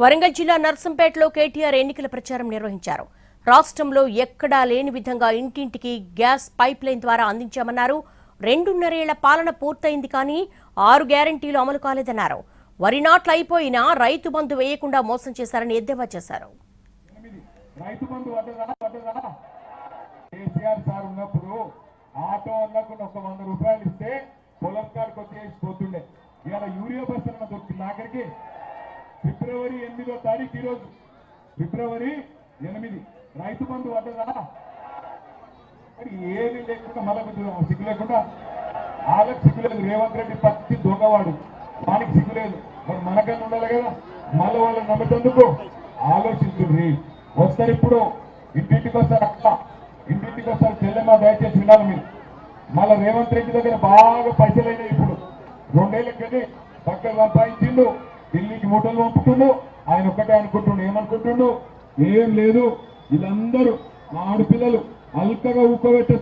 వరంగల్ జిల్లా నర్సంపేటలో కేటీఆర్ ఎన్నికల ప్రచారం నిర్వహించారు. రాష్ట్రంలో ఎక్కడా లేని విధంగా ఇంటింటికి గ్యాస్ పైప్ లైన్ ద్వారా అందించామన్నారు. 2.5 ఏళ్ల పాలన పూర్తయింది కానీ 6 గ్యారంటీలు అమలు కాలేదన్నారు. వరి నాట్లు అయిపోయినా రైతు బంధు వేయకుండా మోసం చేశారని ఎద్దేవా చేశారు. ఫిబ్రవరి 8వ తారీఖు ఈరోజు ఫిబ్రవరి 8 రైతు బంధు పడ్డదా? మరి ఏమీ లేకుండా మనకు సిగ్గు లేకుండా వాళ్ళకి సిగ్గు లేదు. రేవంత్ రెడ్డి పత్తి దొంగవాడు, వానికి సిగ్గు లేదు. మరి మనకన్నా ఉండాలి కదా. మళ్ళీ వాళ్ళని నమ్మేందుకు ఆలోచించుర్రి. వస్తారు ఇప్పుడు ఇంటింటికి వస్తారు, అక్క ఇంటింటికి వస్తారు. చెల్లెమ్మ దయచేసి వినాలి మీరు. మళ్ళీ రేవంత్ రెడ్డి దగ్గర బాగా పైసలైనాయి. ఇప్పుడు 2 ఏళ్ళకెళ్ళి పక్కన సంపాదించిండు, ఢిల్లీకి మూటలు పంపుతుండు. ఆయన ఒక్కటే అనుకుంటుండు, ఏమనుకుంటుండు? ఏం లేదు, వీళ్ళందరూ ఆడపిల్లలు అల్కగా ఊకోబెట్టే